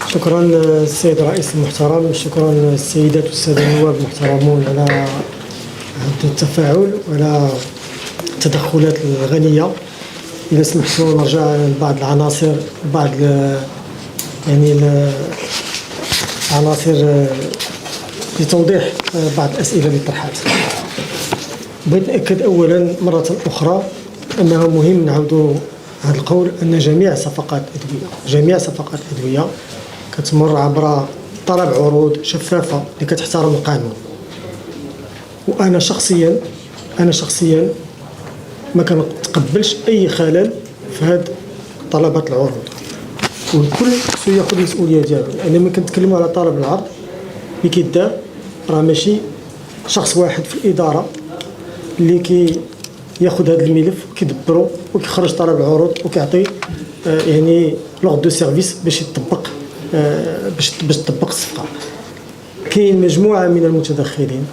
شكرا السيد الرئيس المحترم، شكرا السيدات والسادة النواب المحترمون على هذا التفاعل وعلى التدخلات الغنية. إذا سمحتوا نرجع لبعض العناصر، بعض العناصر لتوضيح بعض الأسئلة اللي طرحت. بغيت نأكد أولا مرة أخرى أنه مهم نعاودوا هذا القول، أن جميع صفقات الأدوية كتمر عبر طلب عروض شفافة اللي كتحترم القانون. وأنا شخصيا ما كنتقبلش أي خلل في هذه طلبات العروض، والكل سيأخذ المسؤولية ديالو. لأن ملي كنتكلموا على طلب العرض اللي كيدار راه ماشي شخص واحد في الإدارة اللي ياخذ هذا الملف وكيدبرو وكيخرج طلب العروض وكيعطي يعني لوغ دو سيرفيس باش يطبق الصفقه. كاين مجموعه من المتدخلين،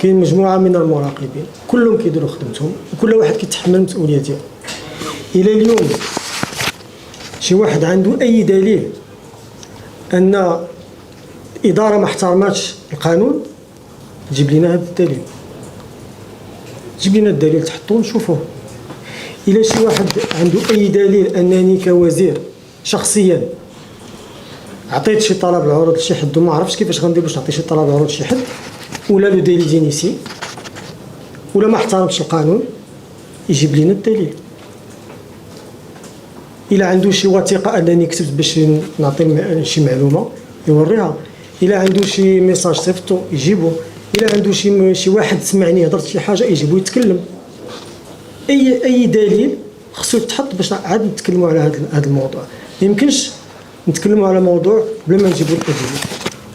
كاين مجموعه من المراقبين، كلهم كيديروا خدمتهم وكل واحد كيتحمل المسؤوليه ديالو. الى اليوم شي واحد عنده اي دليل ان الاداره ما احترماتش القانون، جيب لنا هذا الدليل، جيب لنا الدليل تحطوه نشوفوه. إلا شي واحد عنده أي دليل أنني كوزير شخصيا عطيت شي طلب العروض لشي حد وما عرفتش كيفاش غندير باش نعطي شي طلب العروض لشي حد، ولا لو ديلي دينيسي، ولا ما احترمتش القانون، يجيب لنا الدليل. إلا عنده شي وثيقة أنني كتبت باش نعطي شي معلومة يوريها. إلا عنده شي ميساج صيفطو يجيبو. إلا عنده شي واحد سمعني هضرت شي حاجة يجيبو يتكلم. أي دليل خصو يتحط باش عاد نتكلموا على هذا الموضوع. ما يمكنش نتكلموا على موضوع بلا ما نجيبوا الأدلة.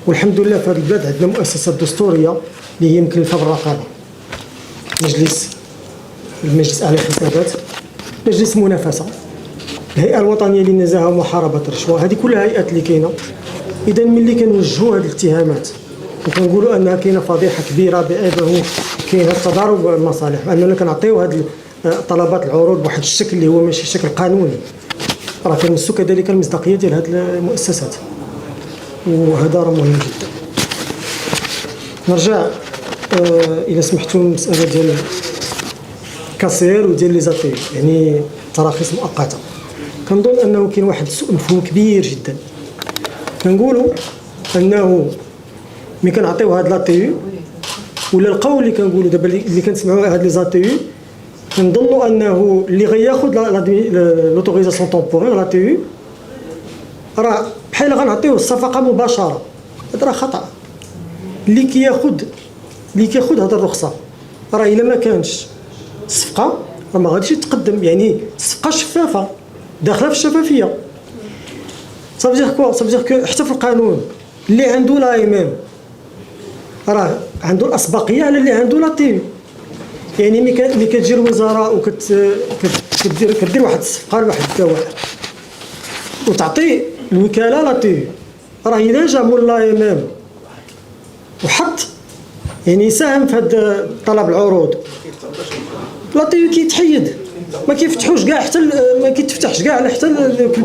والحمد لله في هذه البلاد عندنا مؤسسات دستورية اللي هي مكلفة بالرقابة. المجلس على الحسابات، مجلس منافسة، الهيئة الوطنية للنزاهة ومحاربة الرشوة، هذه كلها هيئات اللي كاينة. إذا ملي كنوجهوا هذه الاتهامات وكنقولوا أنها كاينة فضيحة كبيرة بأنه كاين تضارب المصالح، أننا كنعطيو هذه طلبات العروض بواحد الشكل اللي هو ماشي شكل قانوني، راه كنمسوا كذلك المصداقية ديال هذه المؤسسات، وهذا راه مهم جدا. نرجع إذا سمحتوا المسألة ديال كاسير وديال لي زاتي، يعني تراخيص مؤقتة. كنظن أنه كاين واحد سوء مفهوم كبير جدا. كنقولوا أنه ملي كنعطيو هاد لا ولا القول اللي كنقولوا دابا اللي كنسمعوا هاد لي زاتي، كنظنوا انه اللي غياخذ لوتوريزاسيون طومبورير لا راه بحال غنعطيوه الصفقه مباشره. هذا راه خطا. اللي كياخذ هاد الرخصه راه الا ما كانش الصفقه راه ما غاديش يتقدم. يعني الصفقه شفافه داخله في الشفافيه. صافي كو حتى في القانون اللي عنده لا راه عنده الاسبقيه على اللي عنده لا. يعني ملي كتجي الوزاره كدير واحد الصفقه لواحد الدواء وتعطي الوكاله لا راه الا جا مول لا وحط يعني ساهم في هذا طلب العروض، لا كيتحيد، ما كيفتحوش كاع حتى ما كيتفتحش كاع حتى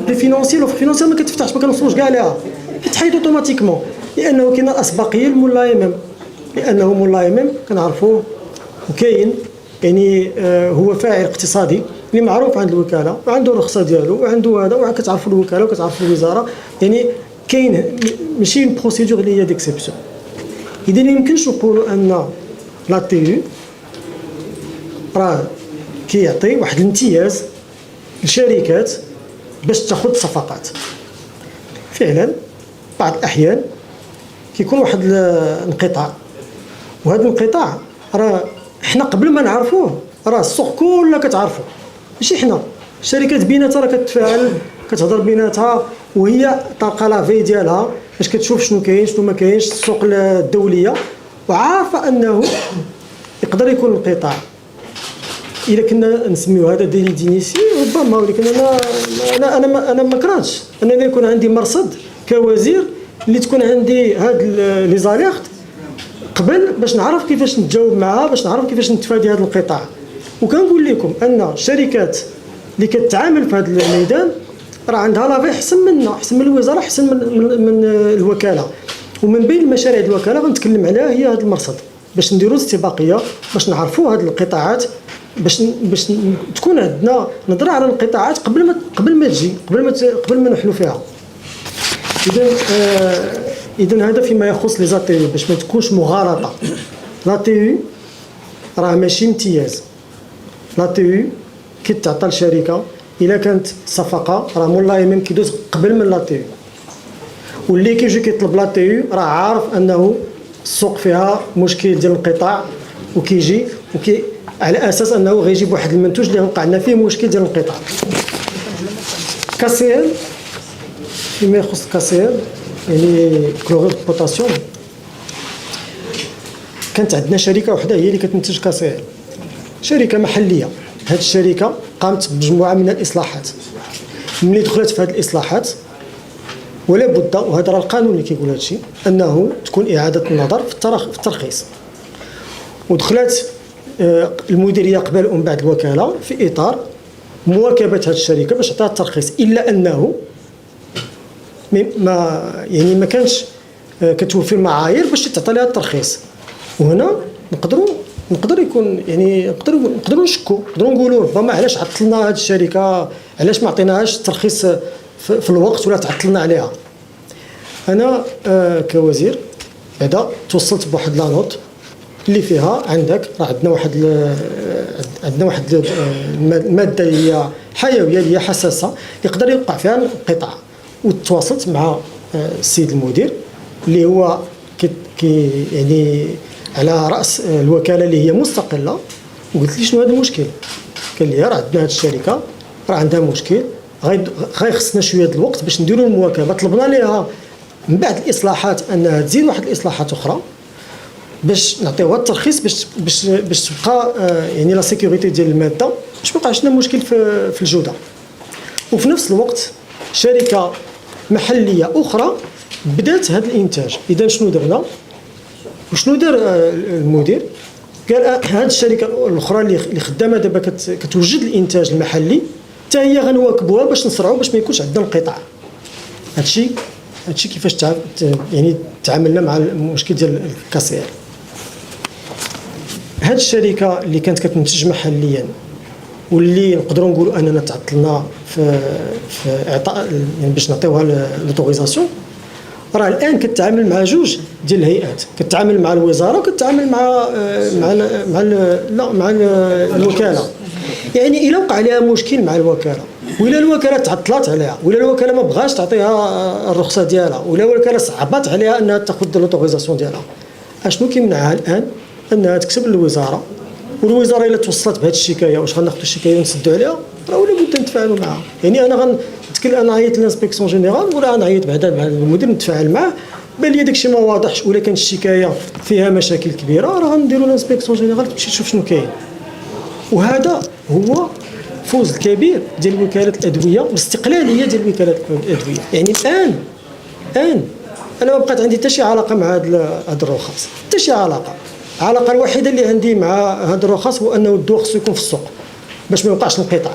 لي فينونسيير ما كتفتحش، ما كنوصلوش كاع ليها، كيتحيد اوتوماتيكمون لانه كاين الاسبقيه لمول لا لانه مول لا كنعرفوه وكاين يعني هو فاعل اقتصادي اللي معروف عند الوكاله وعنده الرخصه ديالو وعنده هذا، وكتعرفوا الوكاله وكتعرفوا الوزاره. يعني كاين ماشي بروسيدور اللي هي ديكسيبسيون. اذا ما يمكنش نقولوا ان لا راه كيعطي واحد الامتياز للشركات باش تاخذ صفقات. فعلا بعض الاحيان كيكون واحد الانقطاع، وهذا الانقطاع راه حنا قبل ما نعرفوه راه السوق كلها كتعرفو، ماشي حنا. الشركات بيناتها راه كتفاعل كتهضر بيناتها وهي طالقه لافي ديالها باش كتشوف شنو كاين شنو ما كاينش السوق الدوليه، وعارفه انه يقدر يكون انقطاع. الا كنا نسميو هذا ديلي دينيسي ربما، ولكن انا ما كرهتش انني يكون عندي مرصد كوزير اللي تكون عندي هاد لي زاليرت قبل باش نعرف كيفاش نتجاوب معها، باش نعرف كيفاش نتفادى هذا الانقطاع. وكنقول لكم ان الشركات اللي كتعامل في هذا الميدان راه عندها لافي احسن منا، احسن من الوزاره، احسن من الوكاله. ومن بين المشاريع ديال الوكاله غنتكلم عليها هي هذا المرصد، باش نديروا استباقيه، باش نعرفوا هذه القطاعات، باش تكون عندنا نظره على القطاعات قبل ما تجي، قبل ما نحلوا فيها. اذا هذا فيما يخص لي زاتي باش ما تكونش مغالطه. لا تي راه ماشي امتياز. لا تي كي تعطى لشركه الا كانت صفقه راه مولاي ميم كيدوز قبل من لا تي، واللي كيجي كيطلب لا تي راه عارف انه السوق فيها مشكل ديال الانقطاع، وكيجي على اساس انه غيجيب واحد المنتوج اللي وقع لنا فيه مشكل ديال الانقطاع. كاسيل فيما يخص الكاسيل يعني كلوريد بوتاسيوم، كانت عندنا شركه وحده هي اللي كتنتج كاسيل، شركه محليه. هذه الشركه قامت بمجموعه من الاصلاحات. ملي دخلت في هذه الاصلاحات ولا بد، وهذا راه القانون اللي كيقول هذا الشيء، انه تكون اعاده النظر في الترخيص. ودخلت المديريه قبل ومن بعد الوكاله في اطار مواكبه هذه الشركه باش تعطيها الترخيص، الا انه ما كانش كتوفي المعايير باش تعطي لها الترخيص. وهنا نقدر يكون يعني نقدروا نشكوا، نقدروا نقولوا ربما علاش عطلنا هذه الشركه، علاش ما عطيناهاش الترخيص في الوقت ولا تعطلنا عليها. انا كوزير بعدا توصلت بواحد لا نوت اللي فيها عندك راه عندنا واحد الماده اللي هي حيويه اللي هي حساسه يقدر يوقع فيها انقطاع. وتواصلت مع السيد المدير اللي هو كي يعني على راس الوكاله اللي هي مستقله، وقلت لي شنو هذا المشكل. قال لي راه عندنا هذه الشركه راه عندها مشكل، غيخصنا شويه د الوقت باش نديروا المواكبه. طلبنا لها من بعد الاصلاحات انها تزيد واحد الاصلاحات اخرى باش نعطيوها الترخيص باش تبقى يعني لا سيكوريتي ديال الماده، باش ما يوقعش لنا مشكل في الجوده. وفي نفس الوقت شركه محليه اخرى بدات هذا الانتاج. اذا شنو درنا وشنو دار المدير؟ قال هذه الشركه الاخرى اللي خدامه دابا كتوجد الانتاج المحلي حتى هي غنواكبوها باش نسرعوا باش ما يكونش عندنا انقطاع. هادشي كيفاش يعني تعاملنا مع المشكل ديال الكاسير. هذه الشركه اللي كانت كتنتج محليا واللي نقدروا نقولوا اننا تعطلنا في اعطاء يعني باش نعطيوها لوتوريزاسيون، راه الان كتعامل مع جوج ديال الهيئات، كتعامل مع الوزاره وكتعامل مع الوكاله. يعني الا وقع عليها مشكل مع الوكاله، ولا الوكاله تعطلات عليها، ولا الوكاله ما بغاش تعطيها الرخصه ديالها، ولا الوكاله صعبات عليها انها تاخذ لوتوريزاسيون ديالها، اشنو كيمنعها الان؟ انها تكتب للوزاره، والوزاره الا توصلت بهذه الشكايه واش غناخذوا الشكايه ونسدوا عليها؟ راه ولا بد نتفاعلوا معها. يعني انا انا عيط للانسبكسيون جينيرال ولا غنعيط بعدا مع المدير نتفاعل معاه، بان لي داكشي ما واضحش ولا كانت الشكايه فيها مشاكل كبيره راه غنديروا للانسبكسيون جينيرال تمشي تشوف شنو كاين. وهذا هو فوز الكبير ديال وكاله الادويه والاستقلاليه ديال وكاله الادويه. يعني الان انا ما بقات عندي حتى شي علاقه مع هذا الرخص، حتى شي علاقه. العلاقه الوحيده اللي عندي مع هذا الرخص هو انه الدواء خصو يكون في السوق باش ما يوقعش انقطاع.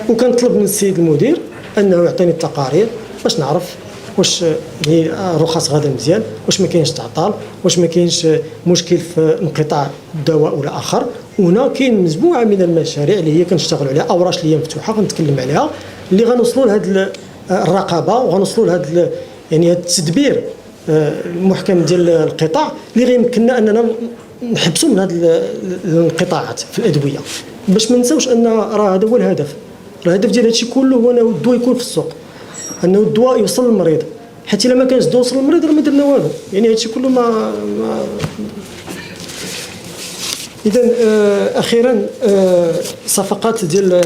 وكنطلب من السيد المدير انه يعطيني التقارير باش نعرف واش الرخص غادا مزيان، واش ما كاينش تعطال، واش ما كاينش مشكل في انقطاع الدواء ولا اخر. وهنا كاين مجموعه من المشاريع اللي هي كنشتغلوا عليها، اوراش اللي هي مفتوحه غنتكلم عليها، اللي غنوصلوا لهذه الرقابه وغنوصلوا لهذا يعني هذا التدبير المحكم ديال القطاع اللي غيمكننا اننا نحبسوا من هذه الانقطاعات في الادويه. باش ما نساوش ان راه هذا هو الهدف. الهدف ديال هادشي كله هو انه الدواء يكون في السوق، انه الدواء يوصل للمريض، حيت الا ما كانش الدواء يوصل للمريض راه ما درنا والو. يعني هادشي كله ما اذا اخيرا صفقات ديال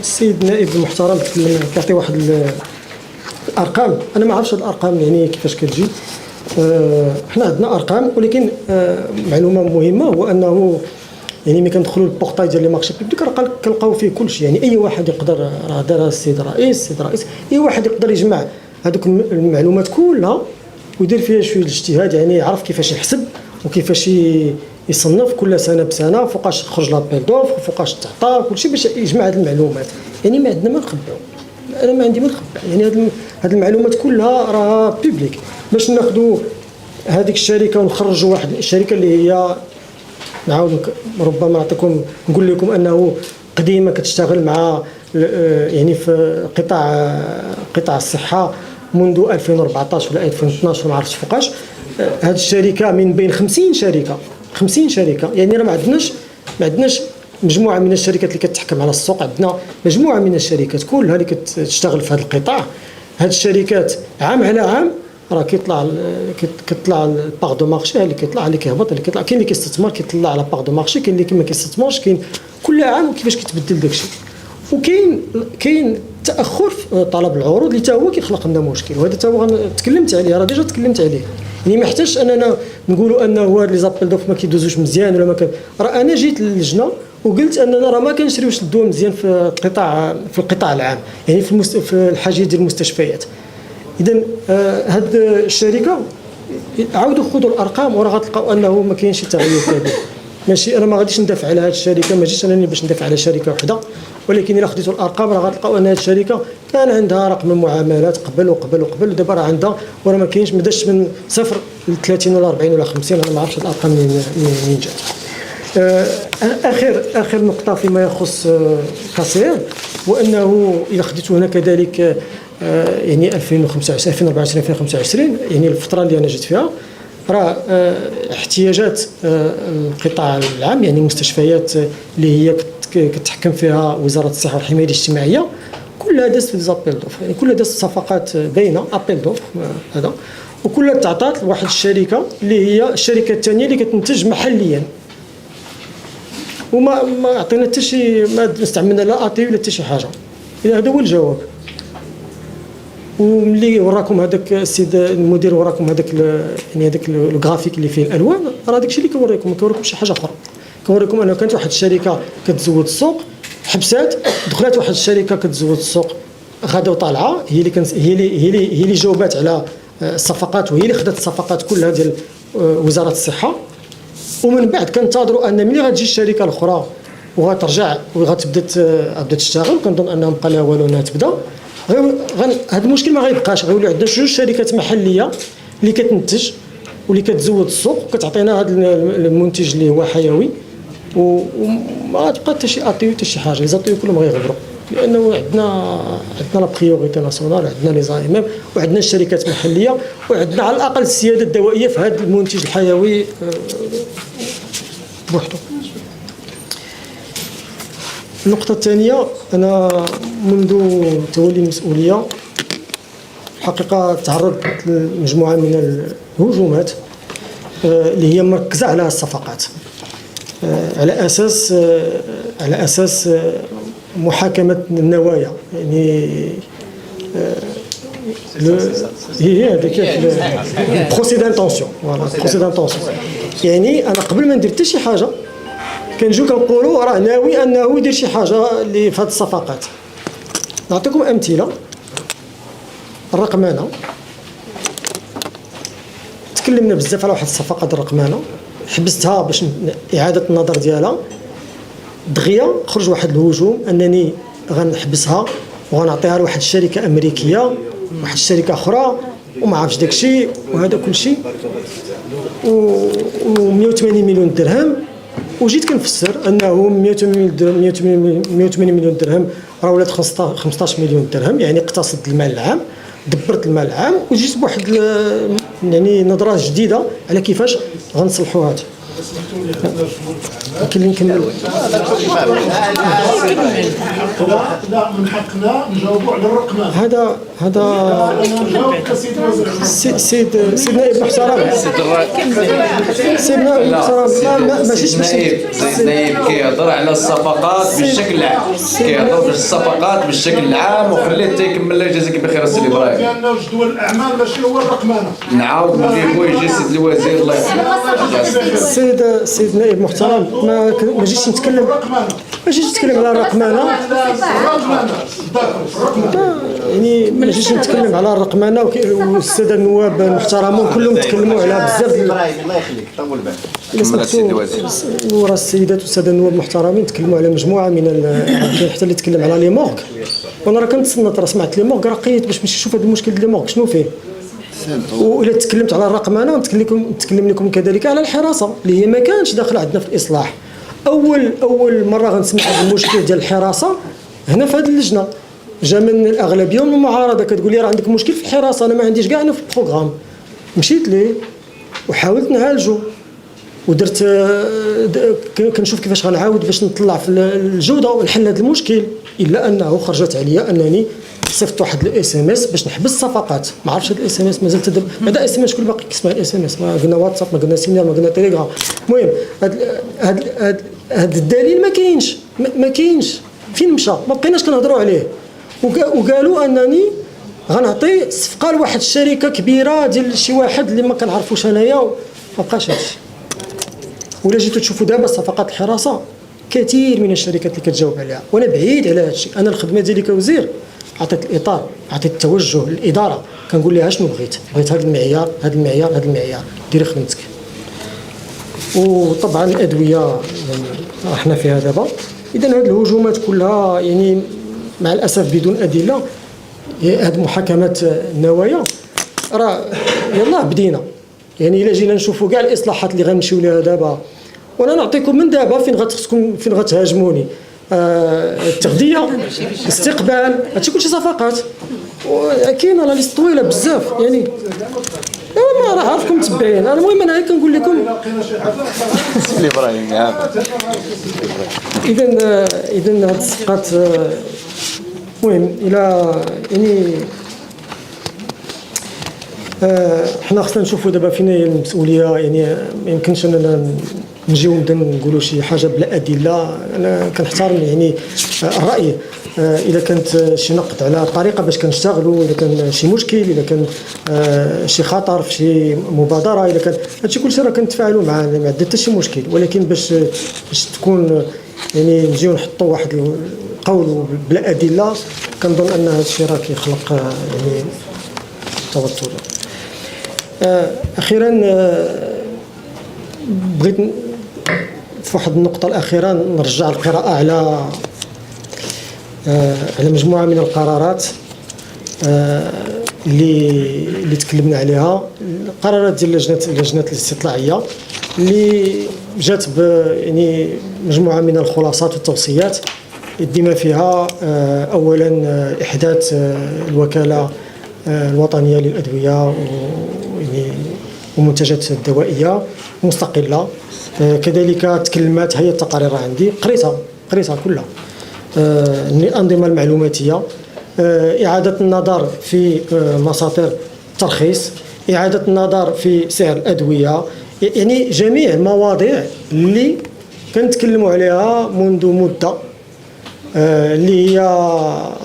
السيد النائب المحترم كيعطي واحد الارقام. انا ما عرفتش هاد الارقام يعني كيفاش كتجي. حنا عندنا ارقام، ولكن معلومه مهمه هو انه يعني ملي كندخلوا للبورتاي ديال لي مارشي بوبليك راه كنلقاو فيه كلشي. يعني اي واحد يقدر، راه دارها السيد الرئيس، اي واحد يقدر يجمع هذوك المعلومات كلها ويدير فيها شويه الاجتهاد، يعني يعرف كيفاش يحسب وكيفاش يصنف كل سنه بسنه فوقاش خرج لابيل دوف وفوقاش تعطى كلشي باش يجمع هذه المعلومات. يعني ما عندنا ما نخبعوا، انا ما عندي ما نخبع. يعني هذه المعلومات كلها راه بيبليك. باش ناخذوا هذيك الشركه ونخرجوا واحد الشركه اللي هي نعاود ربما نعطيكم نقول لكم انه قديمه كتشتغل مع يعني في قطاع الصحه منذ 2014 ولا 2012 ما عرفتش فوقاش. هذه الشركه من بين 50 شركه يعني راه ما عندناش مجموعه من الشركات اللي كتحكم على السوق، عندنا مجموعه من الشركات كلها اللي كتشتغل في هذا القطاع. هذه الشركات عام على عام راه كيطلع الباغ دو مارشي، اللي كيطلع اللي كيهبط اللي كيطلع، كاين اللي كيستثمر كيطلع على باغ دو مارشي، كاين اللي ما كيستثمرش، كاين كل عام كيفاش كيتبدل داكشي. وكاين تاخر في طلب العروض اللي حتى هو كيخلق لنا مشكل، وهذا حتى هو تكلمت عليه، راه ديجا تكلمت عليه. يعني ما يحتاجش اننا نقولوا انه هاد لي زابيل دوف ما كيدوزوش مزيان ولا ما كان. راه انا جيت للجنه وقلت اننا راه ما كنشريوش الدواء مزيان في القطاع العام، يعني في الحاجيات ديال المستشفيات. اذا هاد الشركه عاودوا خذوا الارقام وراه غتلقاو انه ما كاينش شي تغير كبير. ماشي انا ما غاديش ندافع على هذه الشركه، ما جيتش انا باش ندافع على شركه وحده، ولكن الا خديتوا الارقام راه غتلقاو ان هذه الشركه كان عندها رقم المعاملات قبل ودابا راه عندها وراه ما كاينش، ما داش من صفر ل 30 ولا 40 ولا 50، انا ما عرفتش الارقام منين جات. اخر نقطه فيما يخص كاسير، وانه اذا خديتوا هنا كذلك يعني 2025 2024 2025 يعني الفتره اللي انا جيت فيها راه احتياجات القطاع العام يعني المستشفيات اللي هي كتحكم فيها وزاره الصحه والحمايه الاجتماعيه كلها دازت في زابيل دوف، يعني كلها دازت صفقات بين ابيل دوف هذا، وكلها تعطات لواحد الشركه اللي هي الشركه الثانيه اللي كتنتج محليا، وما عطينا حتى شي، ما استعملنا لا اطي ولا حتى شي حاجه. هذا هو الجواب. وملي وراكم هذاك السيد المدير وراكم هذاك يعني هذاك الجرافيك اللي فيه الالوان، راه داكشي اللي كنوريكم، ما كنوريكمش شي حاجه اخرى. كنوريكم انه كانت واحد الشركه كتزود السوق حبسات، دخلت واحد الشركه كتزود السوق غادا وطالعه، هي اللي جاوبات على الصفقات، وهي اللي خدات الصفقات كلها ديال وزاره الصحه. ومن بعد كنتظروا ان ملي غتجي الشركه الاخرى وغترجع وغتبدا تشتغل، كنظن انهم بقى لها والو انها تبدا، هذا المشكل ما غيبقاش، غيوليو عندنا جوج شركات محليه اللي كتنتج واللي كتزود السوق وكتعطينا هذا المنتج اللي هو حيوي، وما غتبقى حتى شي اطيو حتى شي حاجه. لي زاطيو كلهم غيغبروا، لانه عندنا لا بريوريتي ناسيونال، عندنا لي زايمام وعندنا الشركات المحليه وعندنا على الاقل السياده الدوائيه في هذا المنتج الحيوي بوحدو. النقطة الثانية، أنا منذ تولي المسؤولية الحقيقة تعرضت لمجموعة من الهجومات اللي هي مركزة على الصفقات، على أساس محاكمة النوايا. يعني هي هذيك بروسي دانتونسيون، بروسي دانتونسيون. يعني أنا قبل ما ندير حتى شي حاجة كنجيو كنقولوا راه ناوي انه يدير شي حاجه اللي في هذه الصفقات. نعطيكم امثله. الرقمنه، تكلمنا بزاف على واحد الصفقه ديال الرقمنه، حبستها باش اعاده النظر ديالها، دغيا خرج واحد الهجوم انني غنحبسها وغنعطيها لواحد الشركه امريكيه واحد الشركه اخرى وما عرفتش داكشي وهذا كلشي، و180 مليون درهم. وجيت كنفسر انه 180 مليون درهم راه ولات 15 مليون درهم، يعني اقتصد المال العام، دبرت المال العام، وجيت بواحد يعني نظره جديده على كيفاش غنصلحوا هذا. نكمل. لا من حقنا نجاوبوا على الرقم هذا سيدنا ابن محترم، سيدنا ابن محترم ماشيش نائب كيهضر على الصفقات بالشكل العام، كيهضر في الصفقات بالشكل العام، وخليه حتى يكمل. الله يجازيك بخير السيد ابراهيم. ديالنا جدول الاعمال ماشي هو الرقمنه. نعاود نجيبو يجي السيد الوزير الله يحفظك. سيد نائب محترم، ما جيتش نتكلم. ماشي تتكلم على الرقمنه، يعني ما نجيش نتكلم على الرقمنه والساده النواب المحترمون كلهم تكلموا على بزاف. ابراهيم الله يخليك طول بالك. كمل السيد الوزير. ورا السيدات والساده النواب المحترمين تكلموا على مجموعه من كاين حتى اللي تكلم على لي مورغ، وانا راه كنتصنت، راه سمعت لي مورغ راه قيت باش نمشي نشوف هذا المشكل ديال لي مورغ شنو فيه. وإلا تكلمت على الرقمنه نتكلم لكم كذلك على الحراسه اللي هي ما كانش داخله عندنا في الاصلاح. اول مره غنسمع هذا المشكل ديال الحراسه هنا في هذه اللجنه، جا من الاغلبيه ومن المعارضه كتقول لي راه عندك مشكل في الحراسه. انا ما عنديش كاع انا في البروغرام، مشيت ليه وحاولت نعالجه ودرت كنشوف كيفاش غنعاود باش نطلع في الجوده ونحل هذا المشكل، الا انه خرجت عليا انني صيفط واحد الاس ام اس باش نحبس الصفقات. ما عرفتش هذا الاس ام اس مازال هذا اس ام اس شكون باقي كيسمع الاس ام اس؟ ما قلنا واتساب، ما قلنا سينيال، ما قلنا تيليجرام. المهم هذا الدليل ما كاينش فين مشى، ما بقيناش كنهضروا عليه. وقالوا انني غنعطي صفقه لواحد الشركه كبيره ديال شي واحد اللي ما كنعرفوش انايا، ما بقاش هادشي. ولا جيتوا تشوفوا دابا صفقات الحراسه كثير من الشركات اللي كتجاوب عليها، وانا بعيد على هادشي. انا الخدمه ديالي كوزير عطيت الاطار، عطيت التوجه للاداره، كنقول لها شنو بغيت هذا المعيار، هذا المعيار، هذا المعيار، ديري خدمتك. وطبعا الادويه يعني حنا فيها دابا. اذا هذه الهجومات كلها يعني مع الاسف بدون ادله، هذه محاكمات النوايا راه يلاه بدينا. يعني الا جينا نشوفوا كاع الاصلاحات اللي غنمشيو لها دابا، وانا نعطيكم من دابا فين غتهاجموني. التغذيه، الاستقبال، هادشي كلشي صفقات، كاينه لا ليست طويله بزاف. يعني ما راه عارفكم متبعين. المهم انا غير كنقول لكم سيدي ابراهيم اذا هاد الصفقات المهم الى يعني حنا خصنا نشوفوا دابا فين هي المسؤوليه. يعني ما يمكنش اننا نجيو نبدا نقولوا شي حاجه بلا ادله. انا كنحترم يعني الراي، اذا كانت شي نقد على الطريقه باش كنشتغلوا، اذا كان شي مشكل، اذا كان شي خطر في شي مبادره، اذا كان هادشي كلشي راه كنتفاعلوا معاه، ما عندنا حتى شي مشكل. ولكن باش تكون يعني نجيو نحطوا واحد القول بلا ادله، كنظن ان هادشي راه كيخلق يعني توتر. اخيرا بغيت في واحد النقطه الاخيره نرجع القراءه على مجموعه من القرارات اللي تكلمنا عليها. القرارات ديال اللجنه الاستطلاعيه اللي جات يعني مجموعه من الخلاصات والتوصيات بما فيها اولا احداث الوكاله الوطنيه للادويه ومنتجات الدوائيه مستقله. كذلك تكلمات هي التقارير عندي قريتها كلها. الأنظمة المعلوماتية، إعادة النظر في مساطر الترخيص، إعادة النظر في سعر الأدوية، يعني جميع المواضيع اللي كنتكلموا عليها منذ مدة، اللي هي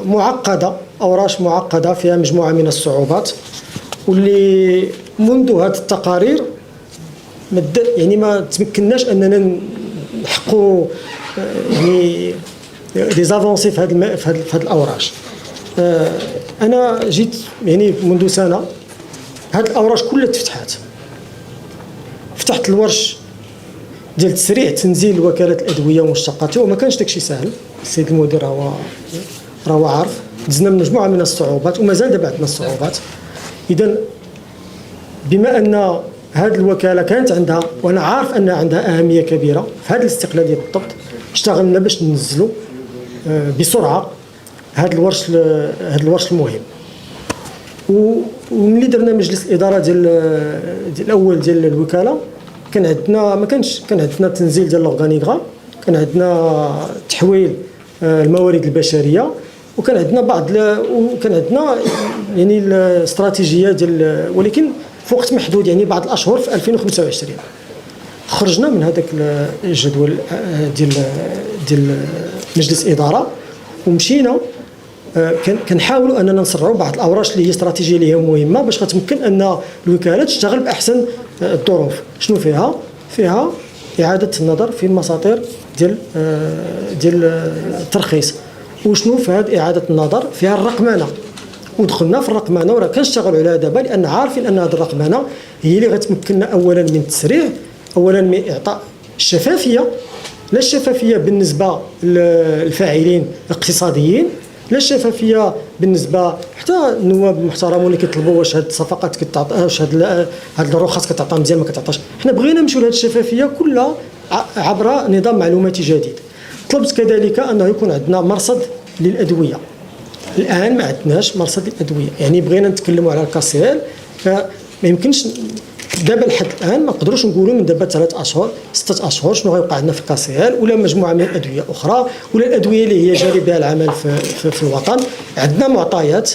معقدة، أوراش معقدة فيها مجموعة من الصعوبات، واللي منذ هذه التقارير يعني ما تمكناش اننا نحققوا يعني دي زافونسي في هذه الاوراش. انا جيت يعني منذ سنه هذه الاوراش كلها فتحت الورش ديال تسريع تنزيل وكاله الادويه ومشتقاتها، وما كانش داكشي سهل. السيد المدير راهو عارف، دزنا من مجموعه من الصعوبات ومازال دابا عندنا الصعوبات. اذا بما ان هذه الوكاله كانت عندها، وانا عارف انها عندها اهميه كبيره في هذه الاستقلاليه بالضبط، اشتغلنا باش ننزلوا بسرعه هذا الورش المهم. وملي درنا مجلس الاداره ديال الاول ديال الوكاله، كان عندنا تنزيل ديال الاورغانيغرام، كان عندنا تحويل الموارد البشريه، وكان عندنا يعني الاستراتيجيه ديال، ولكن في وقت محدود، يعني بعض الاشهر في 2025 خرجنا من هذاك الجدول ديال مجلس اداره ومشينا. كنحاولوا اننا نسرعوا بعض الاوراش اللي هي استراتيجيه اللي هي مهمه باش غتمكن ان الوكاله تشتغل باحسن الظروف. شنو فيها اعاده النظر في المساطر ديال الترخيص. وشنو في هذه اعاده النظر فيها الرقمنه، ودخلنا في الرقمنه وراه كنشتغلوا عليها دابا، لان عارفين ان هذه الرقمنه هي اللي غتمكننا اولا من التسريع، اولا من اعطاء الشفافيه، لا الشفافيه بالنسبه للفاعلين الاقتصاديين، لا الشفافيه بالنسبه حتى النواب المحترمون اللي كيطلبوا واش هاد الصفقات كتعطى، واش هاد الرخص كتعطى مزيان ما كتعطاش. حنا بغينا نمشيو لهاد الشفافيه كلها عبر نظام معلوماتي جديد. طلبت كذلك انه يكون عندنا مرصد للادويه. الان ما عندناش مرصد للادويه، يعني بغينا نتكلموا على الكاسيل، فما يمكنش دابا لحد الان ما نقدروش نقولوا من دابا 3 اشهر 6 اشهر شنو غيوقع عندنا في الكاسيل ولا مجموعه من الادويه اخرى ولا الادويه اللي هي جاري بها العمل في الوطن. عندنا معطيات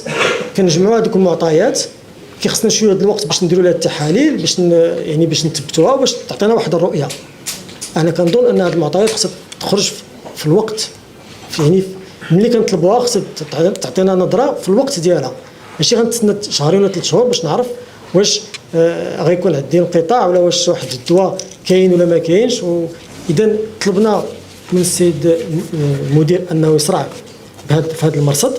كنجمعوا هذوك المعطيات، كيخصنا شويه د الوقت باش نديروا لها التحاليل، باش نثبتوها وباش تعطينا واحد الرؤيه. انا كنظن ان هذه المعطيات خصها تخرج في الوقت، يعني ملي كنطلبوها خصها تعطينا نظره في الوقت ديالها، ماشي غنتسنى شهرين ولا 3 شهور باش نعرف واش غيكون عندي انقطاع ولا واش واحد الدواء كاين ولا ما كاينش. اذا طلبنا من السيد المدير انه يسرع في هذا المرصد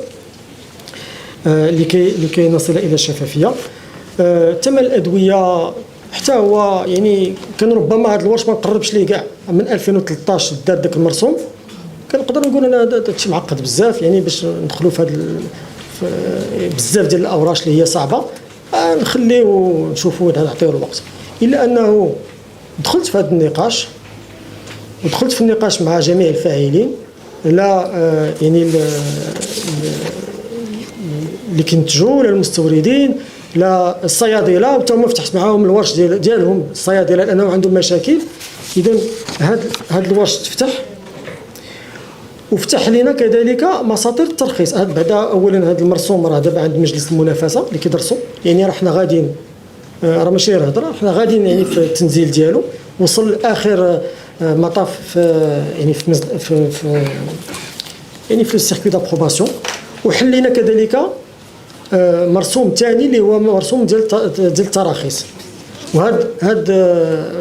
لكي نصل الى الشفافيه. ثمن الادويه حتى هو يعني كان ربما هذا الورش ما نقربش ليه كاع. من 2013 دار داك المرسوم، كنقدر نقول انا هذا الشيء معقد بزاف، يعني باش ندخلوا في هذا بزاف ديال الاوراش اللي هي صعبه، نخليو ونشوفوا نعطيو الوقت. الا انه دخلت في هذا النقاش ودخلت في النقاش مع جميع الفاعلين، لا يعني اللي كينتجوا، لا المستوردين، لا الصيادله، وتا هما فتحت معاهم الورش ديالهم الصيادله لانهم عندهم مشاكل. اذا هذا الورش تفتح وفتح لنا كذلك مساطر الترخيص. هذا بعدا اولا هذا المرسوم راه دابا عند مجلس المنافسه اللي كيدرسوا، يعني راه حنا غاديين، راه ماشي غير هضره، حنا غاديين يعني في التنزيل ديالو، وصل لاخر مطاف في السيركوي دابروباسيون. وحلينا كذلك مرسوم ثاني اللي هو مرسوم ديال التراخيص. وهذا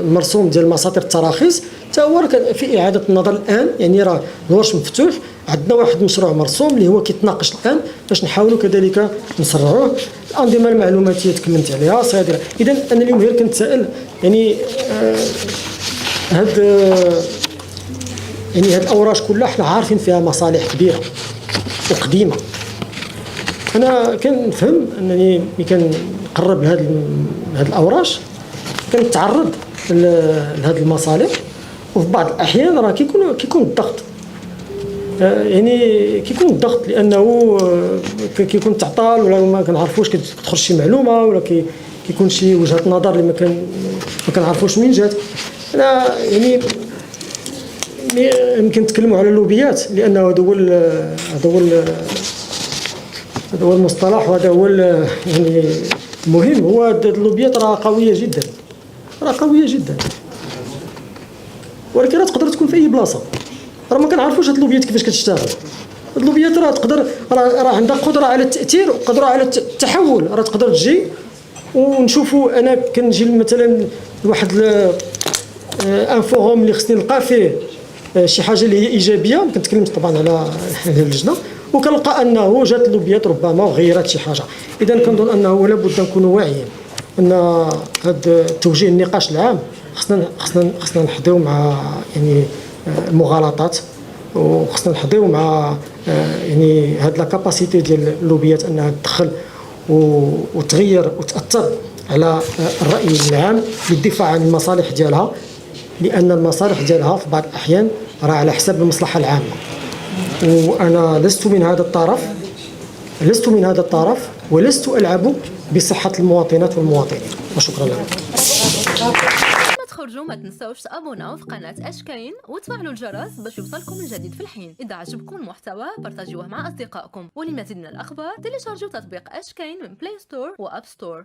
المرسوم ديال مساطر التراخيص حتى هو في اعاده النظر الان، يعني راه الورش مفتوح. عندنا واحد المشروع مرسوم اللي هو كيتناقش الان باش نحاولوا كذلك نسرعوه. الانظمه المعلوماتيه تكلمت عليها صيادله. اذا انا اليوم غير كنتسائل، يعني هاد الاوراش كلها حنا عارفين فيها مصالح كبيره وقديمه. انا كنفهم انني ملي كنقرب لهاد الاوراش كنتعرض لهاد المصالح، وفي بعض الاحيان راه كيكون الضغط، يعني كيكون الضغط لانه كيكون تعطال ولا ما كنعرفوش كتخرج شي معلومه ولا كيكون شي وجهه نظر اللي ما كنعرفوش منين جات. انا يعني يمكن نتكلموا على اللوبيات لانه هذا هو المصطلح، وهذا هو يعني المهم. هو اللوبيات راه قويه جدا، ولكن راه تقدر تكون في اي بلاصه. راه ما كنعرفوش هاد اللوبيات كيفاش كتشتغل. هاد اللوبيات راه تقدر راه عندها قدره على التاثير وقدره على التحول. راه تقدر تجي ونشوفوا، انا كنجي مثلا لواحد ان فوروم اللي خصني نلقى فيه شي حاجه اللي هي ايجابيه، ما كنتكلمش طبعا على اللجنه، وكنلقى انه جات اللوبيات ربما وغيرت شي حاجه. اذا كنظن انه لابد نكونوا واعيين ان هذا توجيه النقاش العام خصنا نحضروا مع يعني المغالطات، وخصنا نحضروا مع يعني هاد لا كاباسيتي ديال اللوبيات انها تدخل وتغير وتاثر على الراي العام للدفاع عن المصالح ديالها، لان المصالح ديالها في بعض الاحيان راه على حساب المصلحه العامه. وانا لست من هذا الطرف ولست العب بصحه المواطنات والمواطنين. وشكرا لكم. تخرجوا ما تنساوش تابوناو في قناة اشكاين وتفعلوا الجرس باش يوصلكم الجديد في الحين. اذا عجبكم المحتوى بارطاجيوه مع اصدقائكم، ولمزيد من الاخبار تيليشارجوا تطبيق اشكاين من بلاي ستور واب ستور.